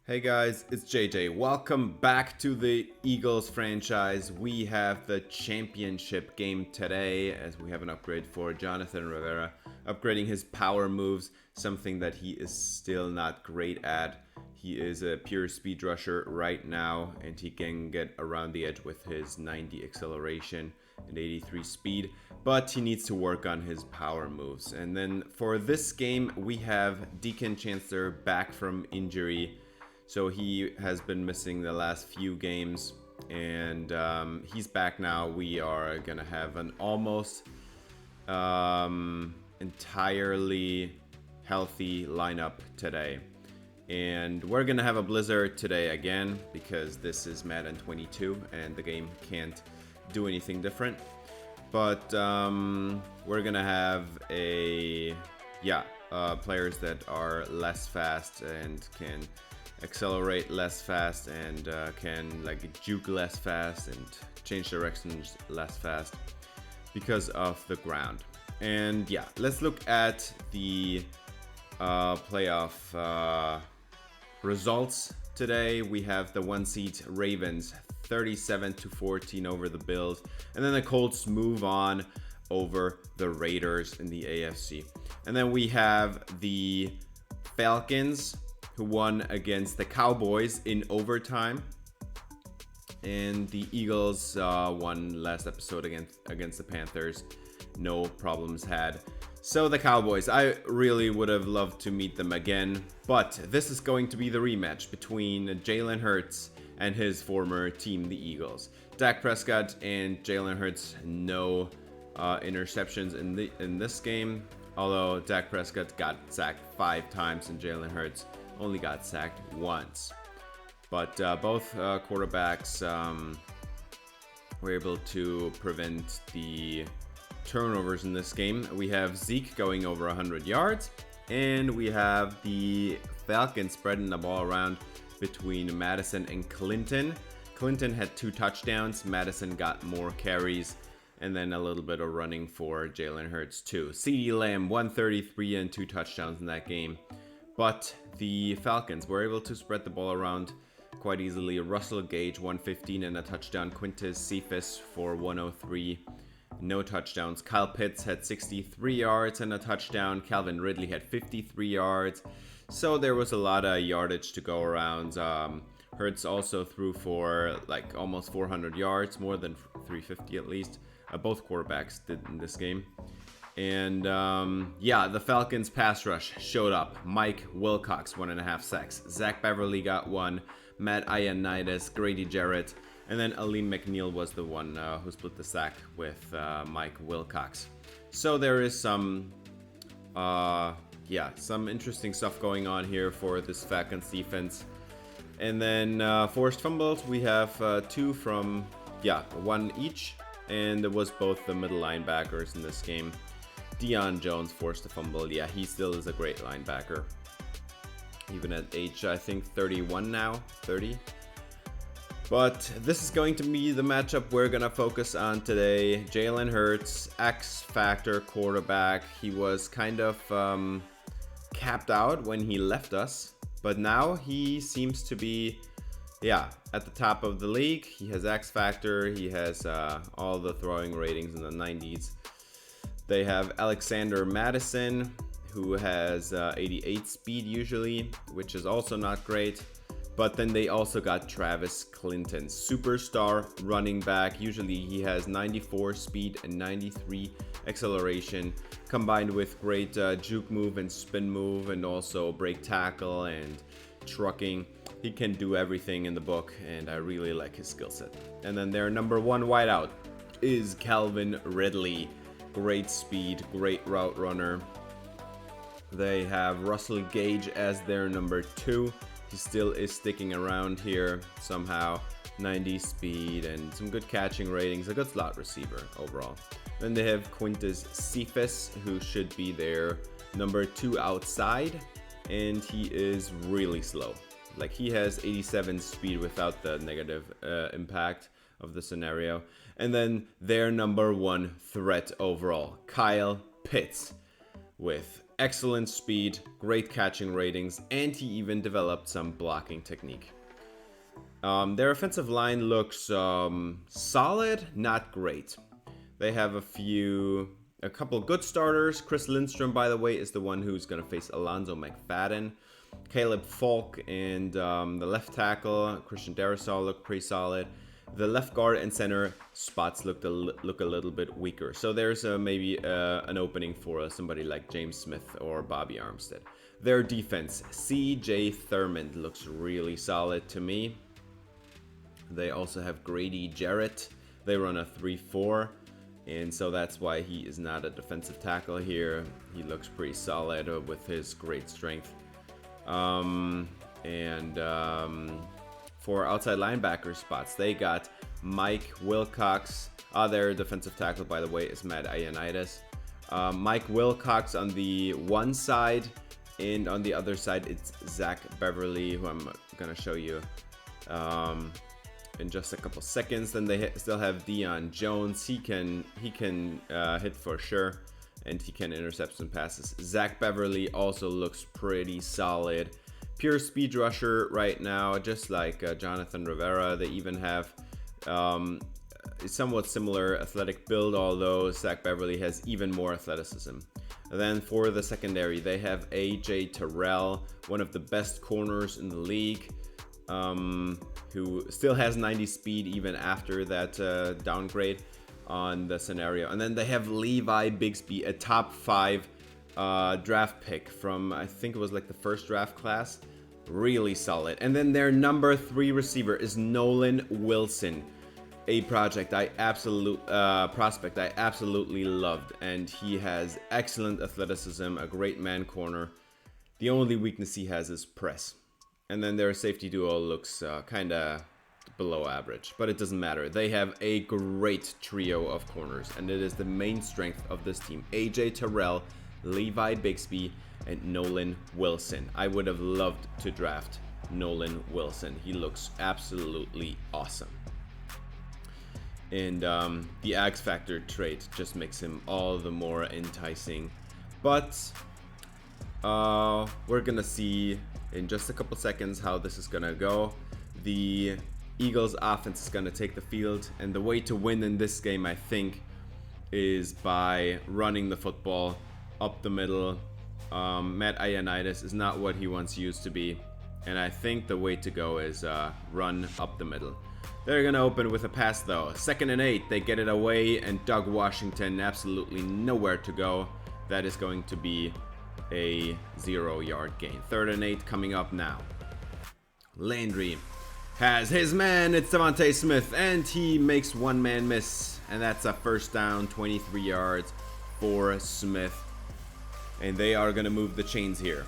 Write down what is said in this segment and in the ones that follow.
Hey guys, it's JJ. Welcome back to the Eagles franchise. We have the championship game today as we have an upgrade for Jonathan Rivera, upgrading his power moves, something that he is still not great at. He is a pure speed rusher right now, and he can get around the edge with his 90 acceleration and 83 speed, but he needs to work on his power moves. And then for this game, we have Deacon Chancellor back from injury. So he has been missing the last few games, and he's back now. We are going to have an almost entirely healthy lineup today. And we're going to have a blizzard today again because this is Madden 22 and the game can't do anything different. But we're going to have players that are less fast and can accelerate less fast and can juke less fast and change directions less fast because of the ground. And yeah, let's look at the playoff results today. We have the 1 seed Ravens 37-14 over the Bills, and then the Colts move on over the Raiders in the AFC. And then we have the Falcons, who won against the Cowboys in overtime, and the Eagles won last episode against the Panthers. No problems had. So the Cowboys, I really would have loved to meet them again, but this is going to be the rematch between Jalen Hurts and his former team, the Eagles. Dak Prescott and Jalen Hurts, no interceptions in this game, although Dak Prescott got sacked 5 times and Jalen Hurts only got sacked once. But both quarterbacks were able to prevent the turnovers in this game. We have Zeke going over 100 yards, and we have the Falcons spreading the ball around between Madison and Clinton. Clinton had 2 touchdowns, Madison got more carries, and then a little bit of running for Jalen Hurts too. CeeDee Lamb 133 and 2 touchdowns in that game. But the Falcons were able to spread the ball around quite easily. Russell Gage 115 and a touchdown. Quintez Cephas for 103, no touchdowns. Kyle Pitts had 63 yards and a touchdown. Calvin Ridley had 53 yards. So there was a lot of yardage to go around. Hurts also threw for almost 400 yards, more than 350 at least. Both quarterbacks did in this game. And the Falcons pass rush showed up. Mike Wilcox, 1.5 sacks. Zach Beverly got 1. Matt Ioannidis, Grady Jarrett, and then Alim McNeil was the one who split the sack with Mike Wilcox. So there is some interesting stuff going on here for this Falcons defense. And then forced fumbles, we have 2 from 1 each, and it was both the middle linebackers in this game. Deion Jones forced a fumble. Yeah, he still is a great linebacker. Even at age, I think, 31 now, 30. But this is going to be the matchup we're going to focus on today. Jalen Hurts, X-Factor quarterback. He was kind of capped out when he left us, but now he seems to be, at the top of the league. He has X-Factor. He has all the throwing ratings in the 90s. They have Alexander Madison, who has 88 speed usually, which is also not great. But then they also got Travis Clinton, superstar running back. Usually he has 94 speed and 93 acceleration, combined with great juke move and spin move, and also break tackle and trucking. He can do everything in the book, and I really like his skill set. And then their number 1 wideout is Calvin Ridley. Great speed, great route runner. They have Russell Gage as their number 2. He still is sticking around here somehow. 90 speed and some good catching ratings. A good slot receiver overall. Then they have Quintez Cephas, who should be their number 2 outside. And he is really slow. He has 87 speed without the negative impact of the scenario. And then their number 1 threat overall, Kyle Pitts, with excellent speed, great catching ratings, and he even developed some blocking technique. Their offensive line looks solid, not great. They have a couple good starters. Chris Lindstrom, by the way, is the one who's going to face Alonzo McFadden. Caleb Falk and the left tackle, Christian Darrisaw, look pretty solid. The left guard and center spots look a little bit weaker. So there's maybe an opening for somebody like James Smith or Bobby Armstead. Their defense, C.J. Thurmond, looks really solid to me. They also have Grady Jarrett. They run a 3-4. And so that's why he is not a defensive tackle here. He looks pretty solid with his great strength. For outside linebacker spots, they got Mike Wilcox. Their defensive tackle, by the way, is Matt Ioannidis. Mike Wilcox on the one side, and on the other side, it's Zach Beverly, who I'm going to show you in just a couple seconds. Then they still have Deion Jones. He can hit for sure, and he can intercept some passes. Zach Beverly also looks pretty solid. Pure speed rusher right now, just like Jonathan Rivera. They even have somewhat similar athletic build, although Zach Beverly has even more athleticism. And then for the secondary, they have AJ Terrell, one of the best corners in the league, who still has 90 speed even after that downgrade on the scenario. And then they have Levi Bigsby, a top 5 draft pick from, I think it was like the first draft class. Really solid. And then their number 3 receiver is Nolan Wilson, a prospect I absolutely loved, and he has excellent athleticism, a great man corner. The only weakness he has is press. And then their safety duo looks kind of below average, but it doesn't matter. They have a great trio of corners, and it is the main strength of this team. AJ Terrell, Levi Bigsby, and Nolan Wilson. I would have loved to draft Nolan Wilson. He looks absolutely awesome. And the X Factor trait just makes him all the more enticing. But we're gonna see in just a couple seconds how this is gonna go. The Eagles offense is gonna take the field, and the way to win in this game, I think, is by running the football up the middle. Matt Ioannidis is not what he once used to be, and I think the way to go is run up the middle. They're gonna open with a pass though. 2nd and 8, they get it away, and Doug Washington absolutely nowhere to go. That is going to be a 0-yard gain. 3rd and 8 coming up now. Landry has his man, it's Devontae Smith, and he makes one man miss, and that's a first down, 23 yards for Smith. And they are going to move the chains here.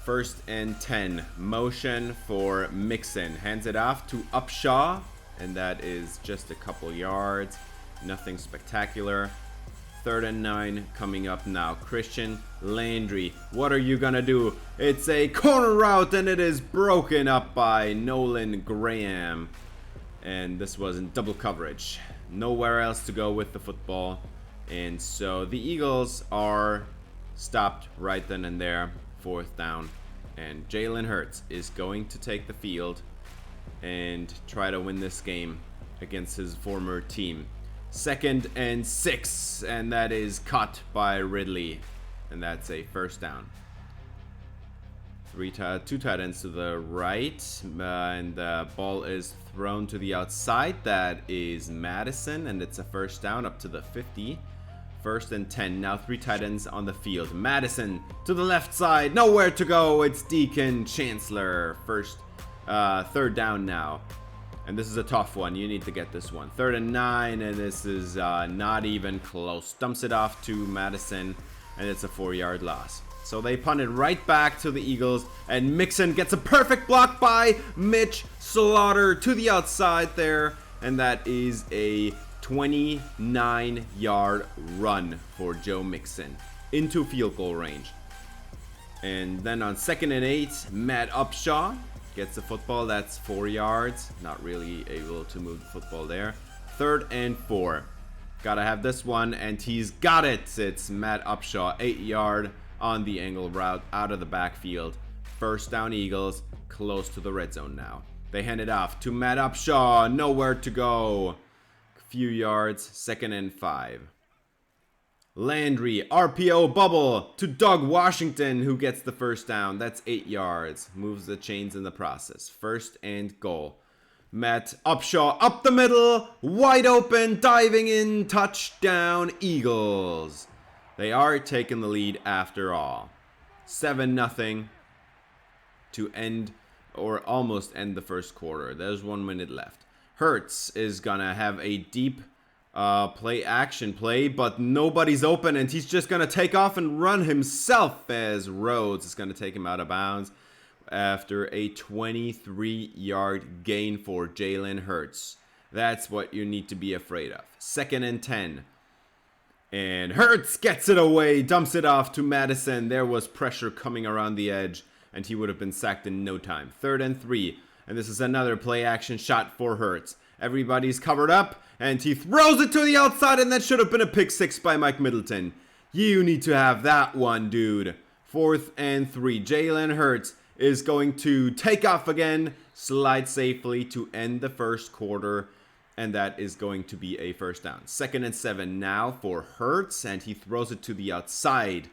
1st and 10, motion for Mixon, hands it off to Upshaw, and that is just a couple yards, nothing spectacular. 3rd and 9 coming up now. Christian Landry, what are you gonna do? It's a corner route, and it is broken up by Nolan Graham, and this was in double coverage. Nowhere else to go with the football, and so the Eagles are stopped right then and there. 4th down, and Jalen Hurts is going to take the field and try to win this game against his former team. 2nd and 6, and that is caught by Ridley, and that's a first down. 2 tight ends to the right, and the ball is thrown to the outside. That is Madison, and it's a first down up to the 50. 1st and 10. Now 3 tight ends on the field. Madison to the left side. Nowhere to go. It's Deacon Chancellor. 3rd down now. And this is a tough one. You need to get this one. 3rd and 9. And this is not even close. Dumps it off to Madison. And it's a 4-yard loss. So they punt it right back to the Eagles. And Mixon gets a perfect block by Mitch Slaughter to the outside there. And that is a 29-yard run for Joe Mixon into field goal range. And then on 2nd and 8, Matt Upshaw gets the football. That's 4 yards. Not really able to move the football there. 3rd and 4. Gotta have this one, and he's got it. It's Matt Upshaw, 8-yard on the angle route out of the backfield. First down Eagles, close to the red zone now. They hand it off to Matt Upshaw, nowhere to go. Few yards, 2nd and 5. Landry, RPO bubble to Doug Washington, who gets the first down. That's 8 yards. Moves the chains in the process. 1st and goal. Matt Upshaw up the middle, wide open, diving in, touchdown Eagles. They are taking the lead after all. 7-0 to end, or almost end the first quarter. There's 1 minute left. Hurts is gonna have a deep play action play, but nobody's open, and he's just gonna take off and run himself as Rhodes is gonna take him out of bounds after a 23-yard gain for Jalen Hurts. That's what you need to be afraid of. 2nd and 10. And Hurts gets it away, dumps it off to Madison. There was pressure coming around the edge, and he would have been sacked in no time. 3rd and 3. And this is another play action shot for Hurts. Everybody's covered up, and he throws it to the outside, and that should have been a pick 6 by Mike Middleton. You need to have that one, dude. 4th and 3. Jalen Hurts is going to take off again, slide safely to end the first quarter, and that is going to be a first down. 2nd and 7 now for Hurts, and he throws it to the outside,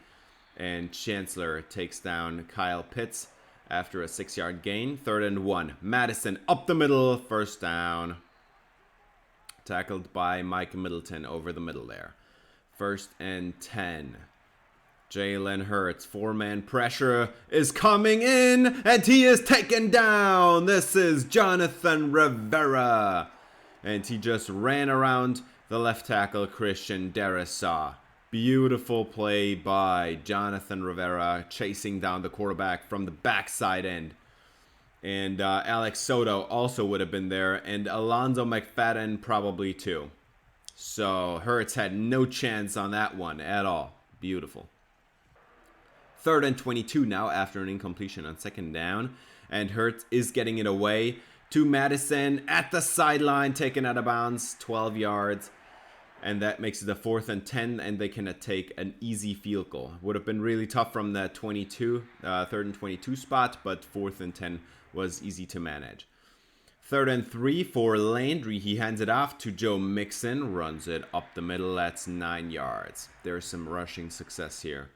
and Chancellor takes down Kyle Pitts after a 6-yard gain. 3rd and 1. Madison up the middle, first down. Tackled by Mike Middleton over the middle there. 1st and 10. Jalen Hurts, 4-man pressure is coming in, and he is taken down. This is Jonathan Rivera. And he just ran around the left tackle, Christian Darrisaw. Beautiful play by Jonathan Rivera, chasing down the quarterback from the backside end. And Alex Soto also would have been there, and Alonzo McFadden probably too. So Hurts had no chance on that one at all. Beautiful. 3rd and 22 now after an incompletion on 2nd down. And Hurts is getting it away to Madison at the sideline, taken out of bounds, 12 yards. And that makes it a 4th and 10, and they can take an easy field goal. Would have been really tough from that 3rd and 22 spot, but 4th and 10 was easy to manage. 3rd and 3 for Landry. He hands it off to Joe Mixon, runs it up the middle. That's 9 yards. There's some rushing success here.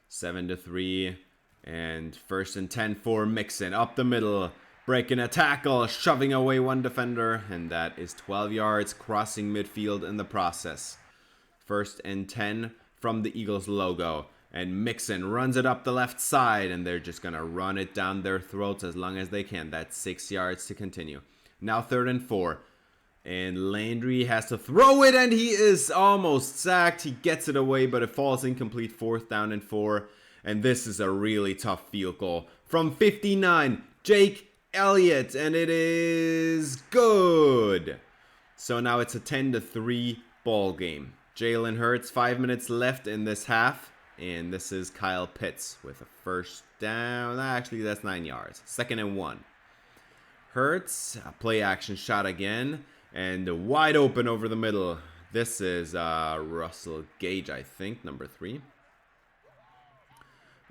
7-3, and 1st and 10 for Mixon up the middle, breaking a tackle, shoving away one defender, and that is 12 yards, crossing midfield in the process. 1st and 10 from the Eagles logo, and Mixon runs it up the left side, and they're just gonna run it down their throats as long as they can. That's 6 yards to continue. Now 3rd and 4. And Landry has to throw it, and he is almost sacked. He gets it away, but it falls incomplete. 4th down and 4. And this is a really tough field goal. From 59, Jake Elliott, and it is good. So now it's a 10-3 ball game. Jalen Hurts, 5 minutes left in this half. And this is Kyle Pitts with a first down. Actually, that's 9 yards. 2nd and 1. Hurts, a play action shot again. And wide open over the middle. This is Russell Gage, I think, number 3.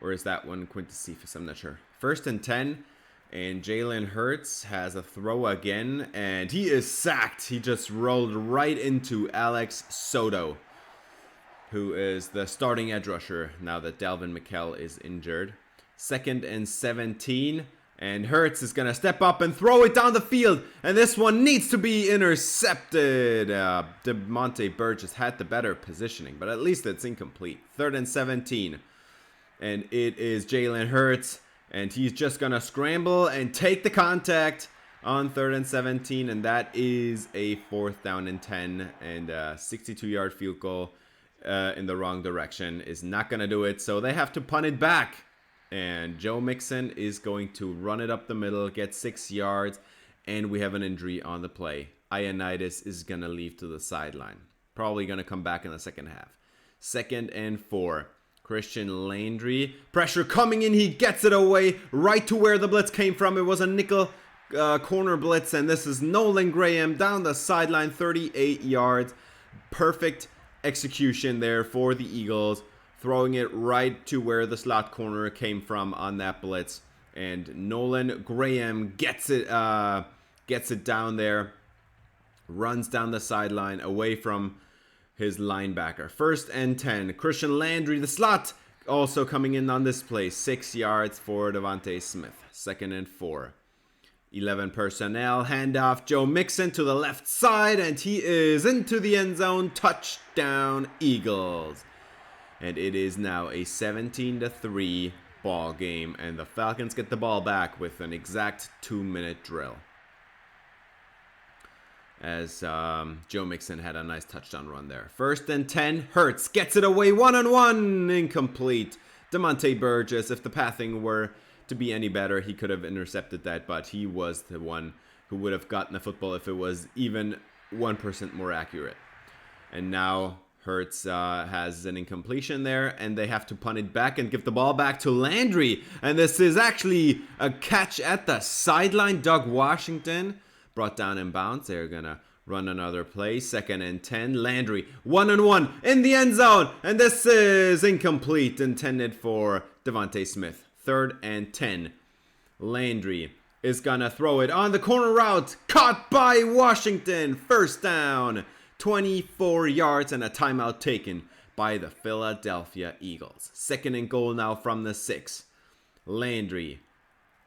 Or is that one Quintus Cephas? I'm not sure. 1st and 10. And Jalen Hurts has a throw again. And he is sacked. He just rolled right into Alex Soto, who is the starting edge rusher now that Dalvin McKell is injured. 2nd and 17. And Hurts is going to step up and throw it down the field. And this one needs to be intercepted. DeMonte Burgess had the better positioning, but at least it's incomplete. 3rd and 17. And it is Jalen Hurts. And he's just going to scramble and take the contact on 3rd and 17. And that is a 4th down and 10. And a 62-yard field goal in the wrong direction is not going to do it. So they have to punt it back. And Joe Mixon is going to run it up the middle, get 6 yards, and we have an injury on the play. Ioannidis is going to leave to the sideline. Probably going to come back in the second half. 2nd and 4. Christian Landry. Pressure coming in. He gets it away right to where the blitz came from. It was a nickel corner blitz, and this is Nolan Graham down the sideline, 38 yards. Perfect execution there for the Eagles. throwing it right to where the slot corner came from on that blitz. And Nolan Graham gets it down there, runs down the sideline away from his linebacker. 1st and 10. Christian Landry, the slot, also coming in on this play. 6 yards for Devontae Smith. 2nd and 4. 11 personnel. Handoff. Joe Mixon to the left side, and he is into the end zone. Touchdown, Eagles. And it is now a 17-3 ball game, and the Falcons get the ball back with an exact 2-minute drill. As Joe Mixon had a nice touchdown run there. 1st and 10. Hurts gets it away one-on-one. Incomplete. Demonte Burgess, if the pathing were to be any better, he could have intercepted that, but he was the one who would have gotten the football if it was even 1% more accurate. And now Hurts has an incompletion there, and they have to punt it back and give the ball back to Landry. And this is actually a catch at the sideline. Doug Washington brought down in bounds. They're going to run another play. 2nd and 10. Landry, one-on-one in the end zone. And this is incomplete, intended for Devontae Smith. 3rd and 10. Landry is going to throw it on the corner route. Caught by Washington. 1st down. 24 yards and a timeout taken by the Philadelphia Eagles. 2nd and goal now from the 6. Landry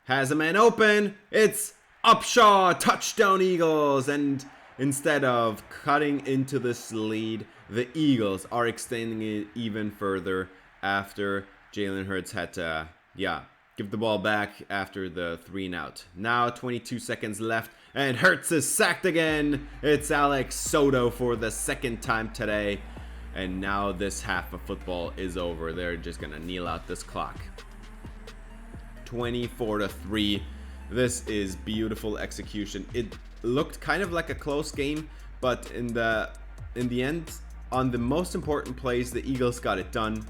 has a man open. It's Upshaw, touchdown Eagles, and instead of cutting into this lead, the Eagles are extending it even further after Jalen Hurts had to, give the ball back after the 3-and-out. Now 22 seconds left, and Hurts is sacked again. It's Alex Soto for the 2nd time today, and now this half of football is over. They're just gonna kneel out this clock. 24-3. This is beautiful execution. It looked kind of like a close game, but in the end, on the most important plays, the Eagles got it done,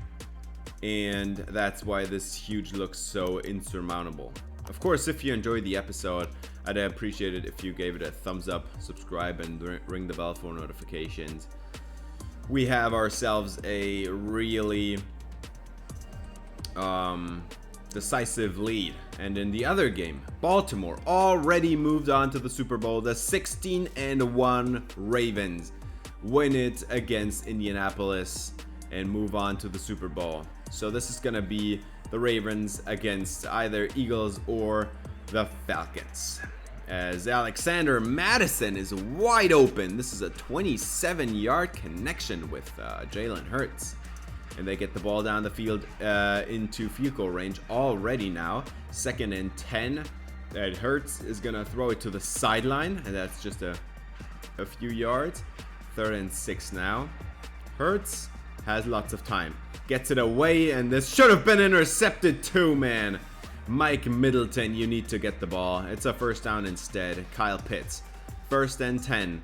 and that's why this huge looks so insurmountable. Of course, if you enjoyed the episode, I'd appreciate it if you gave it a thumbs up, subscribe, and ring the bell for notifications. We have ourselves a really decisive lead. And in the other game, Baltimore already moved on to the Super Bowl. The 16-1 Ravens win it against Indianapolis and move on to the Super Bowl. So this is going to be the Ravens against either Eagles or the Falcons. As Alexander Madison is wide open. This is a 27-yard connection with Jalen Hurts. And they get the ball down the field into field goal range already now. 2nd and 10. And Hurts is going to throw it to the sideline. And that's just a few yards. 3rd and 6 now. Hurts has lots of time. Gets it away. And this should have been intercepted too, man. Mike Middleton, you need to get the ball. It's a 1st down instead. Kyle Pitts. 1st and 10.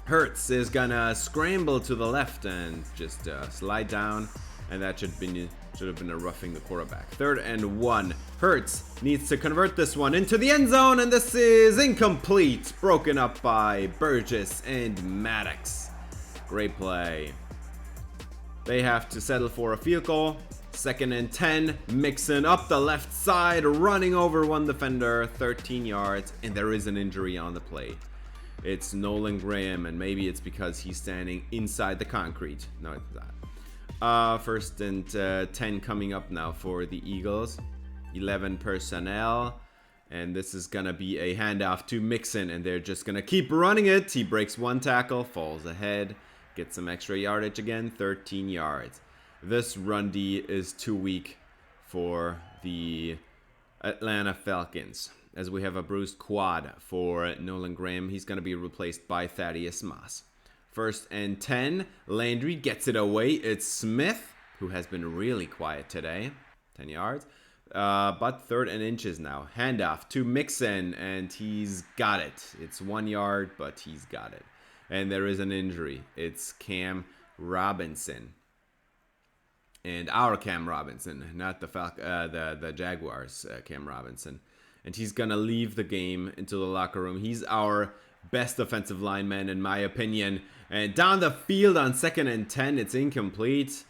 Hurts is gonna scramble to the left and just slide down, and that should have been a roughing the quarterback. 3rd and 1. Hurts needs to convert this one into the end zone, and this is incomplete. Broken up by Burgess and Maddox. Great play. They have to settle for a field goal. 2nd and 10. Mixon up the left side, running over one defender, 13 yards, and there is an injury on the play. It's Nolan Graham, and maybe it's because he's standing inside the concrete. No, it's not. 1st and 10 coming up now for the Eagles. 11 personnel, and this is gonna be a handoff to Mixon, and they're just gonna keep running it. He breaks one tackle, falls ahead, gets some extra yardage again, 13 yards. This run D is too weak for the Atlanta Falcons, as we have a bruised quad for Nolan Graham. He's going to be replaced by Thaddeus Moss. 1st and 10. Landry gets it away. It's Smith, who has been really quiet today. 10 yards. But 3rd and inches now. Handoff to Mixon, and he's got it. It's 1 yard, but he's got it. And there is an injury. It's Cam Robinson. And our Cam Robinson, not the Jaguars' Cam Robinson. And he's going to leave the game into the locker room. He's our best offensive lineman, in my opinion. And down the field on 2nd and 10, it's incomplete.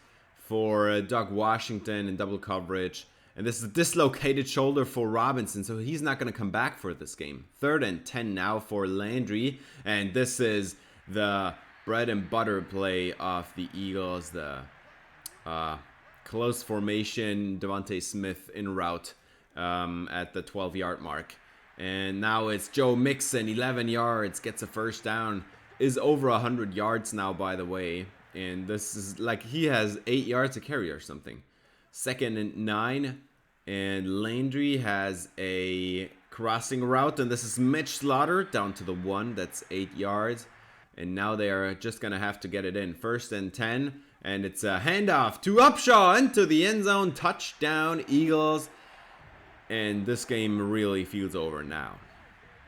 for Doug Washington in double coverage. And this is a dislocated shoulder for Robinson, so he's not going to come back for this game. 3rd and 10 now for Landry. And this is the bread and butter play of the Eagles. The close formation, Devontae Smith in route at the 12-yard mark. And now it's Joe Mixon, 11 yards, gets a first down. Is over 100 yards now, by the way. And this is like he has 8 yards to carry or something. 2nd and 9. And Landry has a crossing route. And this is Mitch Slaughter down to the 1. That's 8 yards. And now they are just going to have to get it in. 1st and 10. And it's a handoff to Upshaw into the end zone. Touchdown, Eagles. And this game really feels over now.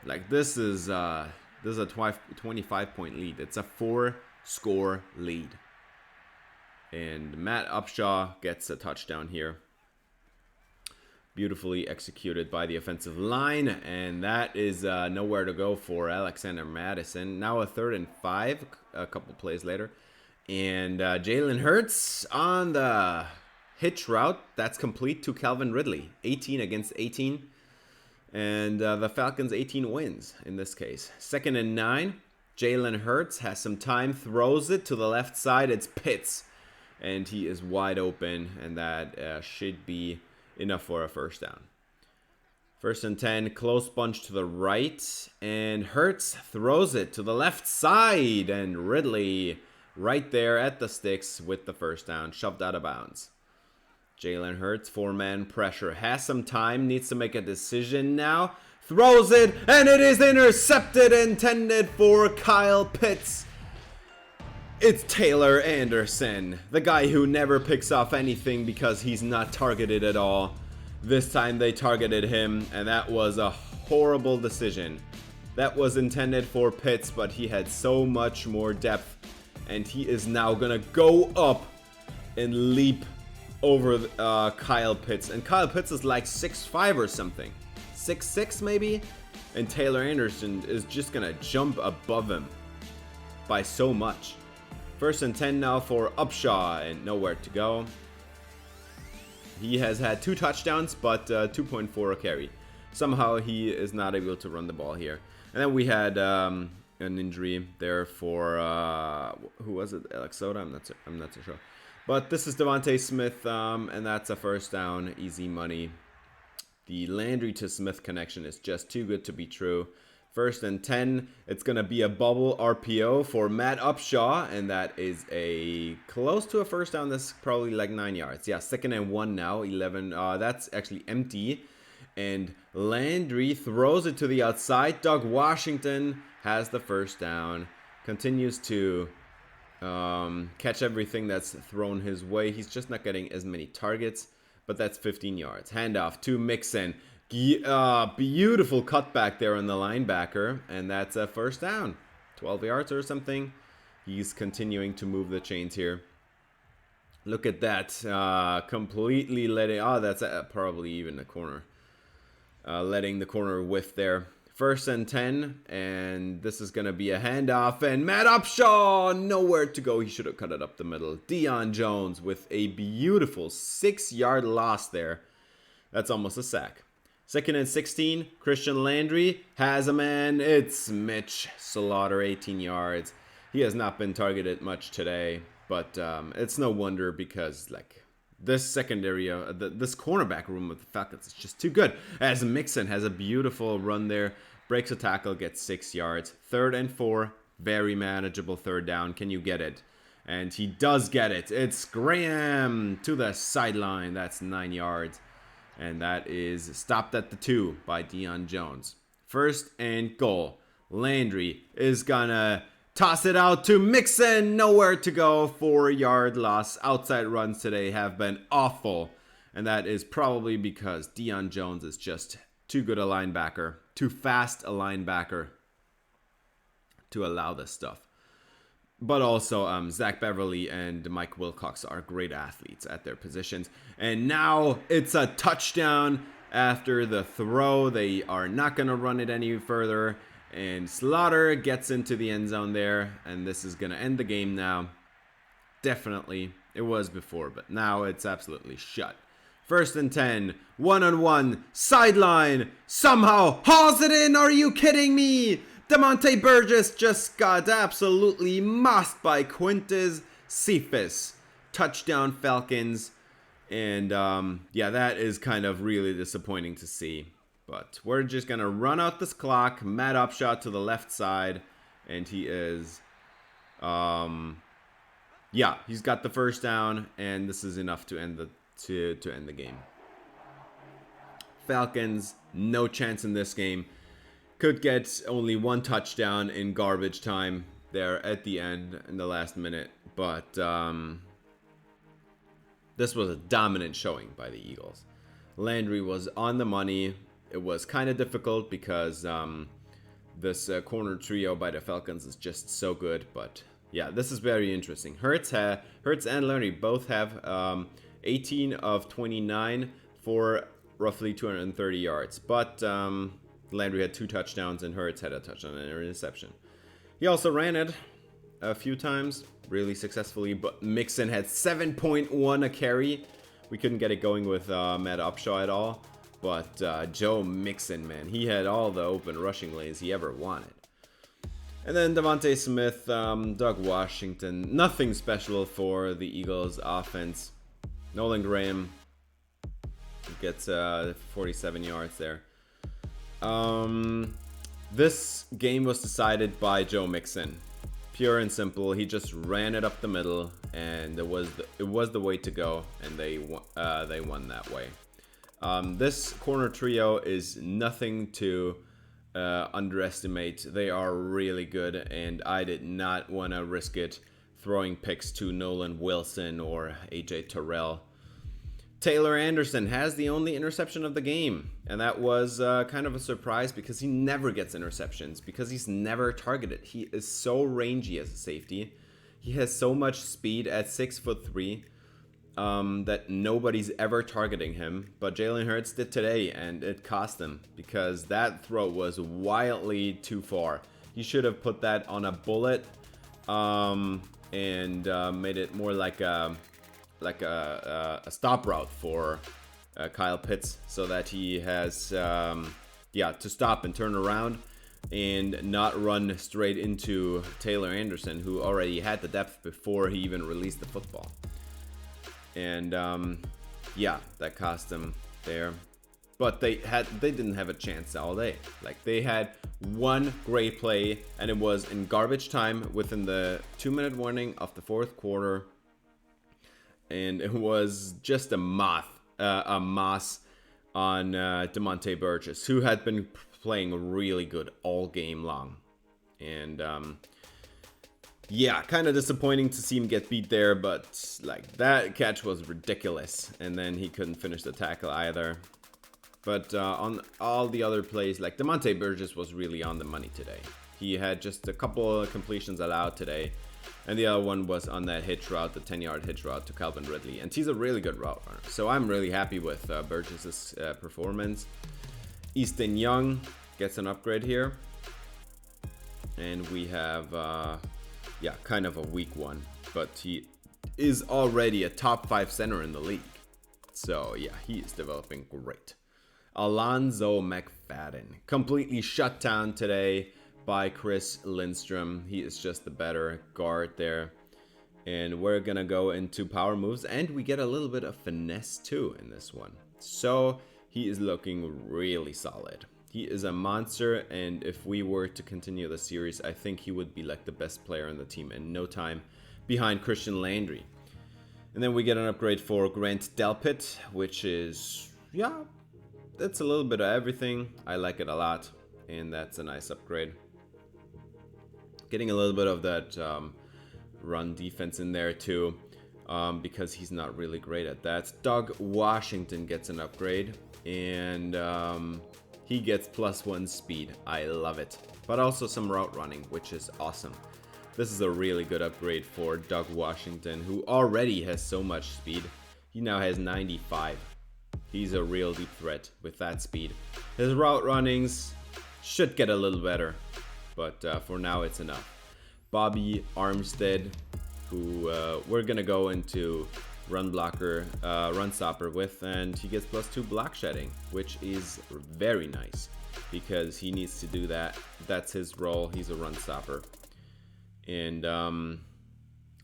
Like this is a 25-point lead. It's a 4-score lead. And Matt Upshaw gets a touchdown here. Beautifully executed by the offensive line. And that is nowhere to go for Alexander Madison. Now a 3rd and 5 a couple plays later. And Jalen Hurts on the hitch route. That's complete to Calvin Ridley. 18 against 18. And the Falcons 18 wins in this case. 2nd and 9. Jalen Hurts has some time. Throws it to the left side. It's Pitts. And he is wide open. And that should be enough for a first down. 1st and 10. Close bunch to the right. And Hurts throws it to the left side. And Ridley right there at the sticks with the first down. Shoved out of bounds. Jalen Hurts, 4-man pressure. Has some time. Needs to make a decision now. Throws it. And it is intercepted. Intended for Kyle Pitts. It's Taylor Anderson. The guy who never picks off anything because he's not targeted at all. This time they targeted him. And that was a horrible decision. That was intended for Pitts. But he had so much more depth. And he is now going to go up and leap over Kyle Pitts. And Kyle Pitts is like 6'5 or something. 6'6 maybe? And Taylor Anderson is just going to jump above him by so much. 1st and 10 now for Upshaw and nowhere to go. He has had 2 touchdowns but 2.4 a carry. Somehow he is not able to run the ball here. And then we had an injury there for who was it? Alex Soda? I'm not so sure. But this is Devontae Smith, and that's a first down, easy money. The Landry to Smith connection is just too good to be true. 1st and 10, it's going to be a bubble RPO for Matt Upshaw, and that is a close to a first down. That's probably like 9 yards. Yeah, 2nd and 1 now, 11. That's actually empty. And Landry throws it to the outside. Doug Washington has the first down. Continues to catch everything that's thrown his way. He's just not getting as many targets, but that's 15 yards. Handoff to Mixon. Beautiful cutback there on the linebacker, and that's a first down. 12 yards or something. He's continuing to move the chains here. Look at that. Completely letting... Oh, that's probably even the corner. Letting the corner whiff there. 1st and 10, and this is going to be a handoff, and Matt Upshaw, nowhere to go. He should have cut it up the middle. Deion Jones with a beautiful 6-yard loss there. That's almost a sack. 2nd and 16, Christian Landry has a man. It's Mitch Slaughter, 18 yards. He has not been targeted much today, but it's no wonder because, like, this secondary, this cornerback room with the Falcons is just too good. As Mixon has a beautiful run there, breaks a tackle, gets 6 yards. 3rd and 4, very manageable 3rd down. Can you get it? And he does get it. It's Graham to the sideline. That's 9 yards. And that is stopped at the 2 by Deion Jones. 1st and goal. Landry is gonna toss it out to Mixon. Nowhere to go. 4-yard loss. Outside runs today have been awful. And that is probably because Deion Jones is just too good a linebacker. Too fast a linebacker to allow this stuff. But also, Zach Beverly and Mike Wilcox are great athletes at their positions. And now it's a touchdown after the throw. They are not going to run it any further. And Slaughter gets into the end zone there. And this is going to end the game now. Definitely. It was before, but now it's absolutely shut. 1st and 10, one-on-one, sideline, somehow hauls it in, are you kidding me? Demonte Burgess just got absolutely mossed by Quintez Cephas. Touchdown Falcons, and yeah, that is kind of really disappointing to see. But we're just going to run out this clock, Matt Upshot to the left side, and he is, yeah, he's got the first down, and this is enough to end the to end the game. Falcons, no chance in this game. Could get only one touchdown in garbage time there at the end in the last minute. But this was a dominant showing by the Eagles. Landry was on the money. It was kind of difficult because this corner trio by the Falcons is just so good. But yeah, this is very interesting. Hurts and Landry both have 18 of 29 for roughly 230 yards. But Landry had 2 touchdowns and Hurts had a touchdown and an interception. He also ran it a few times, really successfully, but Mixon had 7.1 a carry. We couldn't get it going with Matt Upshaw at all. But Joe Mixon, man, he had all the open rushing lanes he ever wanted. And then Devontae Smith, Doug Washington, nothing special for the Eagles offense. Nolan Graham gets 47 yards there. This game was decided by Joe Mixon. Pure and simple. He just ran it up the middle, and it was the way to go, and they won that way. This corner trio is nothing to underestimate. They are really good, and I did not want to risk it throwing picks to Nolan Wilson or AJ Terrell. Taylor Anderson has the only interception of the game, and that was kind of a surprise because he never gets interceptions, because he's never targeted. He is so rangy as a safety. He has so much speed at 6'3" that nobody's ever targeting him, but Jalen Hurts did today, and it cost him because that throw was wildly too far. He should have put that on a bullet and made it more like a stop route for Kyle Pitts, so that he has to stop and turn around and not run straight into Taylor Anderson, who already had the depth before he even released the football. And yeah, that cost them there. But they didn't have a chance all day. Like, they had one great play, and it was in garbage time within the 2-minute warning of the 4th quarter. And it was just a moss on Demonte Burgess, who had been playing really good all game long. And yeah, kind of disappointing to see him get beat there, but like, that catch was ridiculous. And then he couldn't finish the tackle either. But on all the other plays, like, Demonte Burgess was really on the money today. He had just a couple of completions allowed today. And the other one was on that hitch route, the 10-yard hitch route to Calvin Ridley. And he's a really good route runner. So I'm really happy with Burgess's performance. Easton Young gets an upgrade here. And we have, yeah, kind of a weak one. But he is already a top 5 center in the league. So, yeah, he is developing great. Alonzo McFadden, completely shut down today by Chris Lindstrom. He is just the better guard there. And we're gonna go into power moves, and we get a little bit of finesse too in this one. So he is looking really solid. He is a monster, and if we were to continue the series, I think he would be like the best player on the team in no time, behind Christian Landry. And then we get an upgrade for Grant Delpit, which is, yeah, that's a little bit of everything. I like it a lot, and that's a nice upgrade. Getting a little bit of that run defense in there too, because he's not really great at that. Doug Washington gets an upgrade, and he gets +1 speed. I love it. But also some route running, which is awesome. This is a really good upgrade for Doug Washington, who already has so much speed. He now has 95. He's a real deep threat with that speed. His route runnings should get a little better, but for now it's enough. Bobby Armstead who we're gonna go into run stopper with, and he gets +2 block shedding, which is very nice because he needs to do that. That's his role. He's a run stopper, and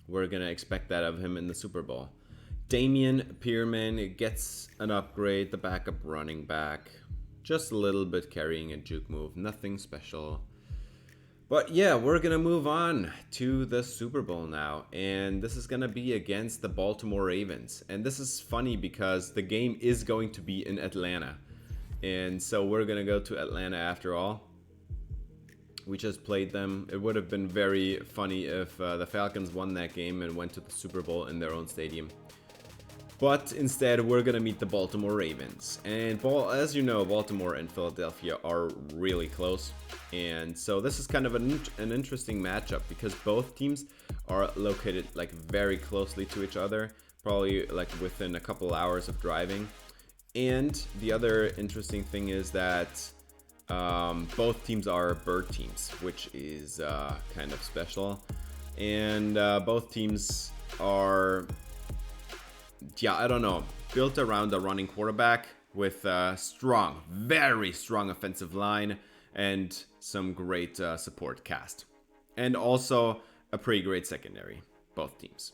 we're gonna expect that of him in the Super Bowl. Damian Pierman gets an upgrade, the backup running back, just a little bit carrying a juke move, nothing special. But yeah, we're gonna move on to the Super Bowl now, and this is gonna be against the Baltimore Ravens. And this is funny because the game is going to be in Atlanta, and so we're gonna go to Atlanta after all. We just played them. It would have been very funny if the Falcons won that game and went to the Super Bowl in their own stadium. But instead, we're going to meet the Baltimore Ravens. And as you know, Baltimore and Philadelphia are really close. And so this is kind of an interesting matchup because both teams are located like very closely to each other, probably like within a couple hours of driving. And the other interesting thing is that both teams are bird teams, which is kind of special. And both teams are, yeah, I don't know, built around a running quarterback with a strong, very strong offensive line and some great support cast. And also a pretty great secondary, both teams.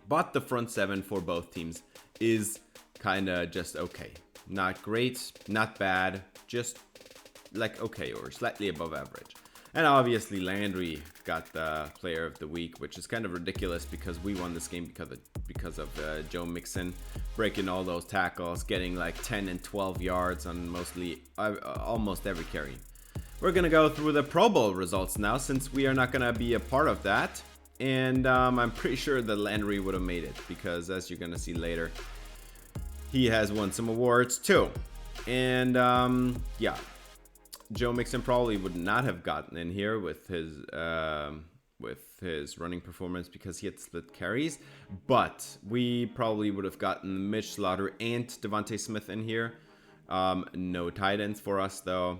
But the front seven for both teams is kind of just okay. Not great, not bad, just like okay or slightly above average. And obviously Landry got the player of the week, which is kind of ridiculous because we won this game because of Joe Mixon breaking all those tackles, getting like 10 and 12 yards on almost every carry. We're going to go through the Pro Bowl results now since we are not going to be a part of that. And I'm pretty sure that Landry would have made it because as you're going to see later, he has won some awards too. And yeah. Joe Mixon probably would not have gotten in here with his running performance because he had split carries, but we probably would have gotten Mitch Slaughter and Devontae Smith in here. No tight ends for us though.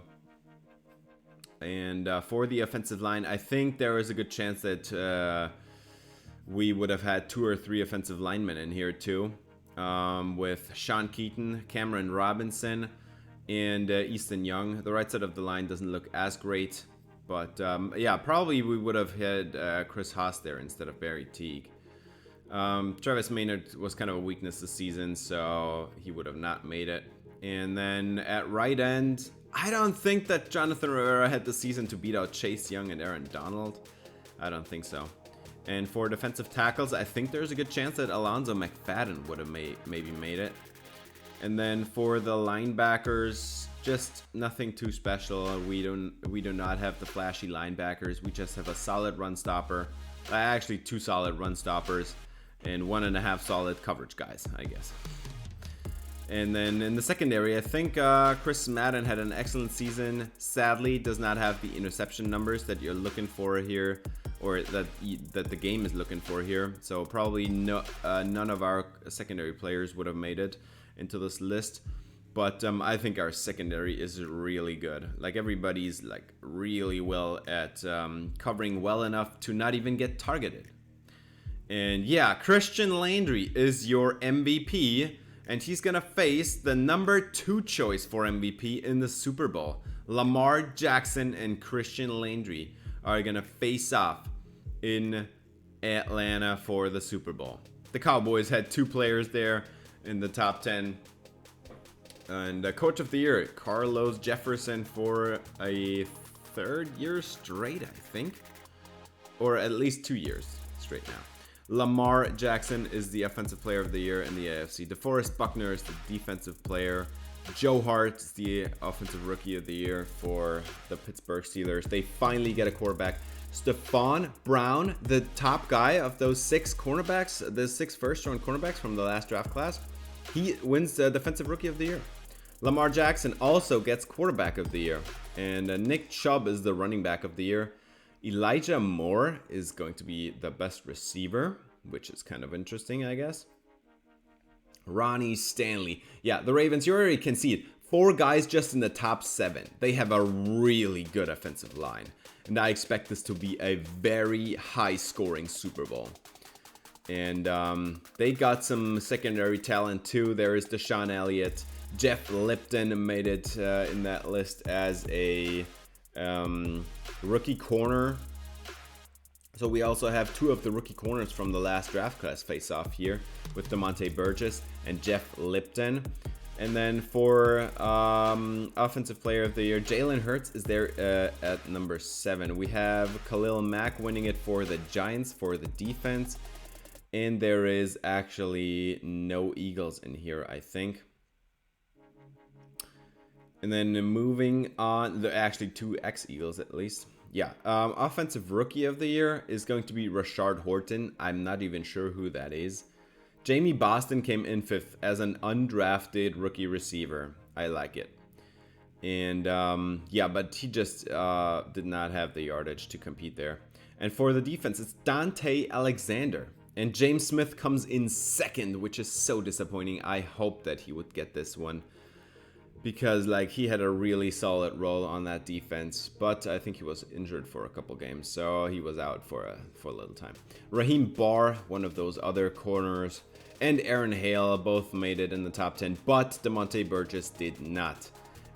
And for the offensive line, I think there is a good chance that we would have had 2 or 3 offensive linemen in here too, with Sean Keaton, Cameron Robinson, and Easton Young. The right side of the line doesn't look as great, but yeah, probably we would have had Chris Haas there instead of Barry Teague. Travis Maynard was kind of a weakness this season, so he would have not made it. And then at right end, I don't think that Jonathan Rivera had the season to beat out Chase Young and Aaron Donald. I don't think so. And for defensive tackles, I think there's a good chance that Alonzo McFadden would have maybe made it. And then for the linebackers, just nothing too special. We do not have the flashy linebackers. We just have a solid run stopper. Actually, 2 solid run stoppers and 1.5 solid coverage guys, I guess. And then in the secondary, I think Chris Madden had an excellent season. Sadly, does not have the interception numbers that you're looking for here, or that the game is looking for here. So probably none of our secondary players would have made it into this list, but I think our secondary is really good. Like everybody's like really well at covering well enough to not even get targeted. And yeah, Christian Landry is your MVP, and he's gonna face the number 2 choice for MVP in the Super Bowl. Lamar Jackson and Christian Landry are gonna face off in Atlanta for the Super Bowl. The Cowboys had 2 players there in the top 10, and Coach of the Year Carlos Jefferson for a 3rd year straight, I think, or at least 2 years straight now. Lamar Jackson is the Offensive Player of the Year in the AFC. DeForest Buckner is the Defensive Player. Joe Hart is the Offensive Rookie of the Year for the Pittsburgh Steelers. They finally get a quarterback. Stephon Brown, the top guy of those 6 cornerbacks, the 6 first-round cornerbacks from the last draft class, he wins the Defensive Rookie of the Year. Lamar Jackson also gets Quarterback of the Year, and Nick Chubb is the Running Back of the Year. Elijah Moore is going to be the best receiver, which is kind of interesting, I guess. Ronnie Stanley. Yeah, the Ravens, you already can see it. 4 guys just in the top 7. They have a really good offensive line. And I expect this to be a very high-scoring Super Bowl. And they got some secondary talent too. There is Deshaun Elliott. Jeff Lipton made it in that list as a rookie corner. So we also have 2 of the rookie corners from the last draft class face off here with Demonte Burgess and Jeff Lipton. And then for Offensive Player of the Year, Jalen Hurts is there at number 7. We have Khalil Mack winning it for the Giants for the defense. And there is actually no Eagles in here, I think. And then moving on, actually 2 ex-Eagles at least. Yeah, Offensive Rookie of the Year is going to be Rashard Horton. I'm not even sure who that is. Jamie Boston came in 5th as an undrafted rookie receiver. I like it. And yeah, but he just did not have the yardage to compete there. And for the defense, it's Dante Alexander. And James Smith comes in 2nd, which is so disappointing. I hope that he would get this one, because like he had a really solid role on that defense, but I think he was injured for a couple games, so he was out for a little time. Raheem Barr, one of those other corners, and Aaron Hale both made it in the top 10, but Demonte Burgess did not.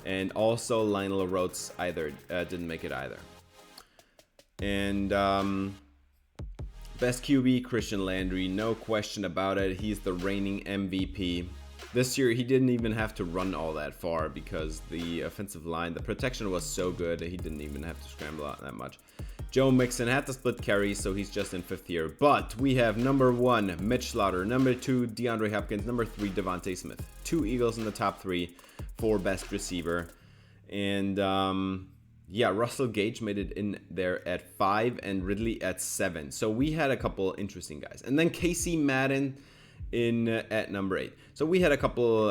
And also Lionel Rhodes didn't make it either. And best QB, Christian Landry, no question about it. He's the reigning MVP. This year, he didn't even have to run all that far because the offensive line, the protection was so good that he didn't even have to scramble out that much. Joe Mixon had to split carries, so he's just in 5th here. But we have number 1, Mitch Slaughter. Number 2, DeAndre Hopkins. Number 3, Devontae Smith. 2 Eagles in the top 3 for best receiver. And yeah, Russell Gage made it in there at 5 and Ridley at 7. So we had a couple interesting guys. And then Casey Madden at number 8. So we had a couple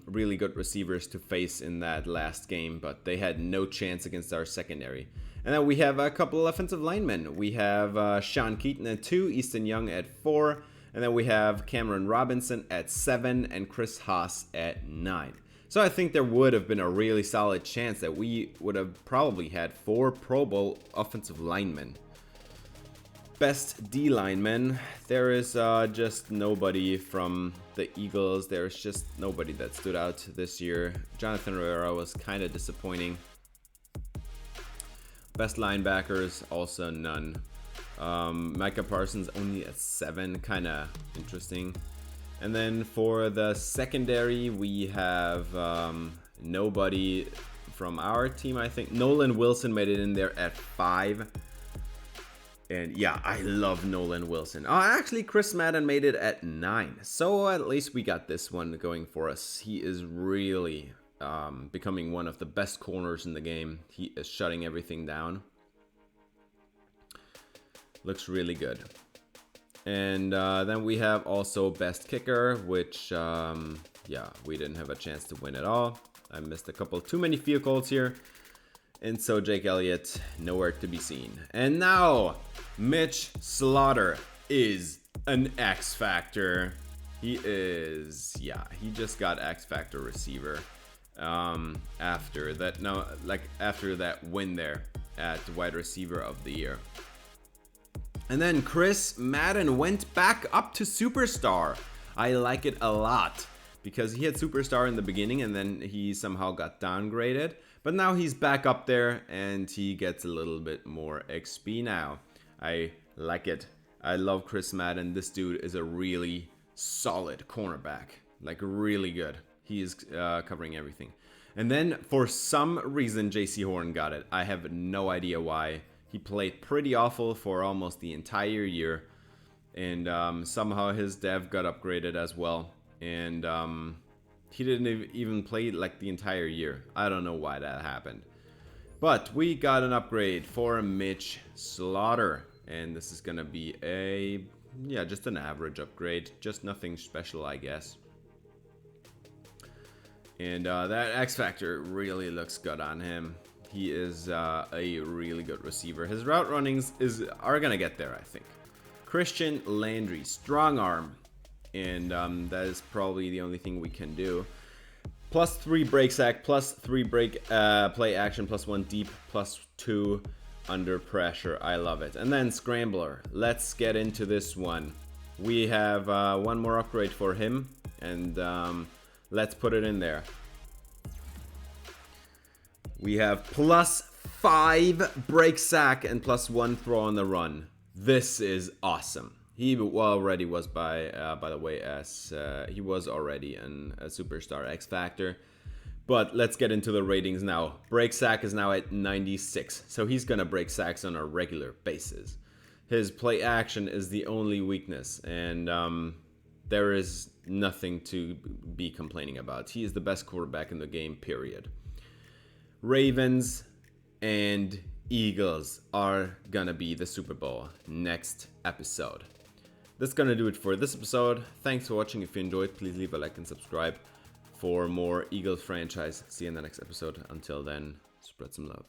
really good receivers to face in that last game, but they had no chance against our secondary. And then we have a couple offensive linemen. We have Sean Keaton at 2, Easton Young at 4, and then we have Cameron Robinson at 7 and Chris Haas at 9. So I think there would have been a really solid chance that we would have probably had 4 Pro Bowl offensive linemen. Best D lineman, there is just nobody from the Eagles. There's just nobody that stood out this year. Jonathan Rivera was kind of disappointing. Best linebackers, also none. Micah Parsons only at 7, kind of interesting. And then for the secondary, we have nobody from our team, I think. Nolan Wilson made it in there at 5. And yeah, I love Nolan Wilson. Oh, actually, Chris Madden made it at 9. So at least we got this one going for us. He is really becoming one of the best corners in the game. He is shutting everything down. Looks really good. And then we have also best kicker, which, yeah, we didn't have a chance to win at all. I missed a couple too many field goals here. And so Jake Elliott, nowhere to be seen. And now, Mitch Slaughter is an X Factor. He is, yeah, he just got X Factor receiver after that. No, like after that win there at wide receiver of the year. And then Chris Madden went back up to superstar. I like it a lot because he had superstar in the beginning and then he somehow got downgraded. But now he's back up there and he gets a little bit more XP now. I like it. I love Chris Madden. This dude is a really solid cornerback. Like really good. He is covering everything. And then for some reason JC Horn got it. I have no idea why. He played pretty awful for almost the entire year. And somehow his dev got upgraded as well. And he didn't even play like the entire year. I don't know why that happened. But we got an upgrade for Mitch Slaughter. And this is going to be a, yeah, just an average upgrade. Just nothing special, I guess. And that X Factor really looks good on him. He is a really good receiver. His route runnings are going to get there, I think. Christian Landry, strong arm. And that is probably the only thing we can do. +3 break sack, +3 break play action, +1 deep, +2 under pressure. I love it. And then scrambler. Let's get into this one. We have one more upgrade for him, and let's put it in there. We have +5 break sack and +1 throw on the run. This is awesome. He already was by the way, as he was already a superstar X Factor. But let's get into the ratings now. Break sack is now at 96, so he's gonna break sacks on a regular basis. His play action is the only weakness, and there is nothing to be complaining about. He is the best quarterback in the game, period. Ravens and Eagles are gonna be the Super Bowl next episode. That's gonna do it for this episode. Thanks for watching. If you enjoyed, please leave a like and subscribe for more Eagles franchise. See you in the next episode. Until then, spread some love.